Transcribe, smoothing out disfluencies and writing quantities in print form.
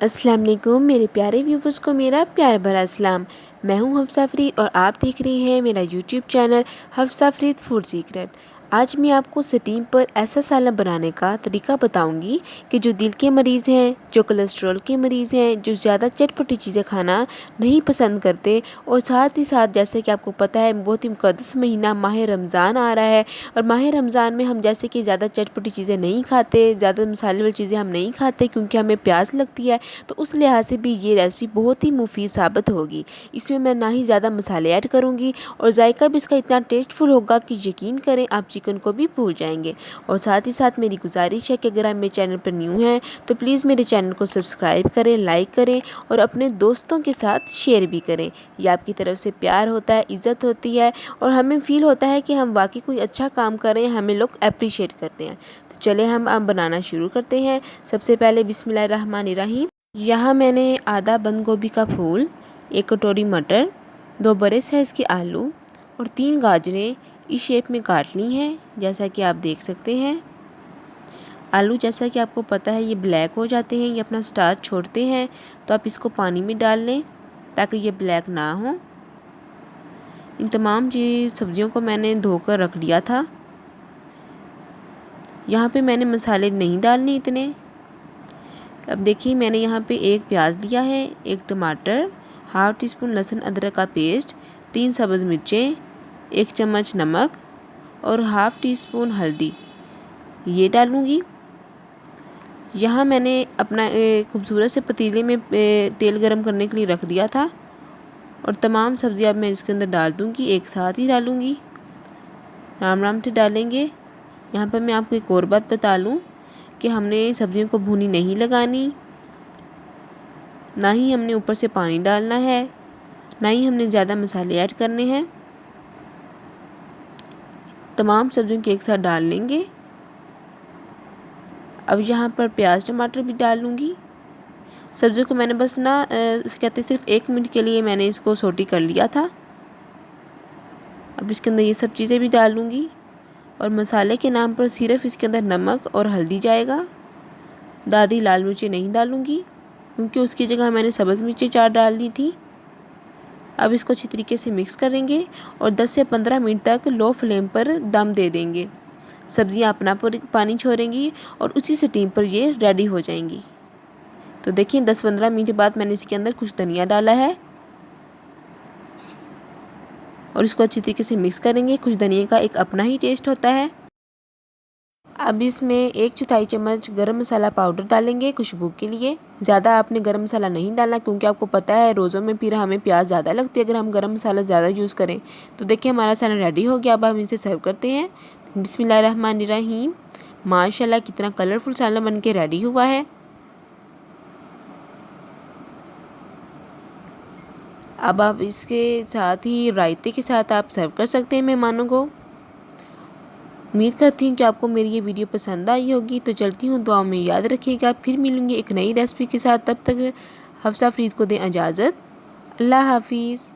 अस्सलाम वालेकुम मेरे प्यारे व्यूवर्स को मेरा प्यार भरा सलाम। मैं हूं हफ्सा फरीद और आप देख रहे हैं मेरा YouTube channel Hafsa Farid food secret. आज मैं आपको स्टीम पर ऐसा सालन बनाने का तरीका बताऊंगी कि जो दिल के मरीज़ हैं, जो कोलेस्ट्रॉल के मरीज़ हैं, जो ज़्यादा चटपटी चीज़ें खाना नहीं पसंद करते, और साथ ही साथ जैसे कि आपको पता है बहुत ही मुक़द्दस महीना माह रमज़ान आ रहा है, और माह रमज़ान में हम जैसे कि ज़्यादा चटपटी चीज़ें नहीं खाते, ज़्यादा मसाले वाली चीज़ें हम नहीं खाते क्योंकि हमें प्यास लगती है। तो उस लिहाज से भी ये रेसिपी बहुत ही मुफीद साबित होगी। इसमें मैं ना ही ज़्यादा मसाले ऐड करूँगी और जायका भी इसका इतना टेस्टफुल होगा कि यकीन करें आप चिकन को भी भूल जाएंगे। और साथ ही साथ मेरी गुजारिश है कि अगर आप मेरे चैनल पर न्यू हैं तो प्लीज़ मेरे चैनल को सब्सक्राइब करें, लाइक करें और अपने दोस्तों के साथ शेयर भी करें। यह आपकी तरफ से प्यार होता है, इज़्ज़त होती है और हमें फ़ील होता है कि हम वाकई कोई अच्छा काम कर रहे हैं, हमें लोग अप्रिशिएट करते हैं। तो चले हम अब बनाना शुरू करते हैं। सबसे पहले बिस्मिल्लाहिर्रहमानिर्रहीम। यहाँ मैंने आधा बंद गोभी का फूल, 1 कटोरी मटर, 2 बड़े साइज़ के आलू और 3 गाजरें इस शेप में काट ली हैं, जैसा कि आप देख सकते हैं। आलू जैसा कि आपको पता है ये ब्लैक हो जाते हैं, ये अपना स्टार्च छोड़ते हैं, तो आप इसको पानी में डाल लें ताकि ये ब्लैक ना हो। इन तमाम सब्जियों को मैंने धोकर रख लिया था। यहाँ पे मैंने मसाले नहीं डालने इतने। अब देखिए मैंने यहाँ पे 1 प्याज लिया है, 1 टमाटर, हाफ़ टी स्पून लहसुन अदरक का पेस्ट, 3 सब्ज़ मिर्चें, 1 चम्मच नमक और हाफ़ टी स्पून हल्दी ये डालूँगी। यहाँ मैंने अपना खूबसूरत से पतीले में तेल गरम करने के लिए रख दिया था और तमाम सब्ज़ियाँ अब मैं इसके अंदर डाल दूँगी, एक साथ ही डालूँगी, आराम से डालेंगे। यहाँ पर मैं आपको एक और बात बता लूँ कि हमने सब्जियों को भुनी नहीं लगानी, ना ही हमने ऊपर से पानी डालना है, ना ही हमने ज़्यादा मसाले ऐड करने हैं। तमाम सब्जियों को एक साथ डाल लेंगे। अब यहाँ पर प्याज टमाटर भी डाल लूँगी। सब्जियों को मैंने बस ना कहते सिर्फ 1 मिनट के लिए मैंने इसको सोटी कर लिया था। अब इसके अंदर ये सब चीज़ें भी डाल लूँगी और मसाले के नाम पर सिर्फ इसके अंदर नमक और हल्दी जाएगा। दादी लाल मिर्ची नहीं डालूँगी क्योंकि उसकी जगह मैंने सब्ज़ मिर्ची 4 डाल दी थी। अब इसको अच्छी तरीके से मिक्स करेंगे और 10 से 15 मिनट तक लो फ्लेम पर दम दे देंगे। सब्ज़ियाँ अपना पानी छोड़ेंगी और उसी स्टीम पर ये रेडी हो जाएंगी। तो देखिए 10-15 मिनट बाद मैंने इसके अंदर कुछ धनिया डाला है और इसको अच्छी तरीके से मिक्स करेंगे। कुछ धनिया का एक अपना ही टेस्ट होता है। अब इसमें 1/4 चम्मच गरम मसाला पाउडर डालेंगे खुशबू के लिए। ज़्यादा आपने गरम मसाला नहीं डालना क्योंकि आपको पता है रोज़ों में फिर हमें प्याज ज़्यादा लगती है अगर हम गरम मसाला ज़्यादा यूज़ करें। तो देखिए हमारा सालन रेडी हो गया। अब हम इसे सर्व करते हैं। बिस्मिल्लाहिर्रहमानिर्रहीम। माशाल्लाह कितना कलरफुल सालन बन के रेडी हुआ है। अब आप इसके साथ ही रायते के साथ आप सर्व कर सकते हैं मेहमानों को। उम्मीद करती हूँ कि आपको मेरी ये वीडियो पसंद आई होगी। तो चलती हूँ, दुआओं में याद रखिएगा। फिर मिलूँगी एक नई रेसिपी के साथ। तब तक हफ्सा फरीद को दें इजाज़त। अल्लाह हाफिज़।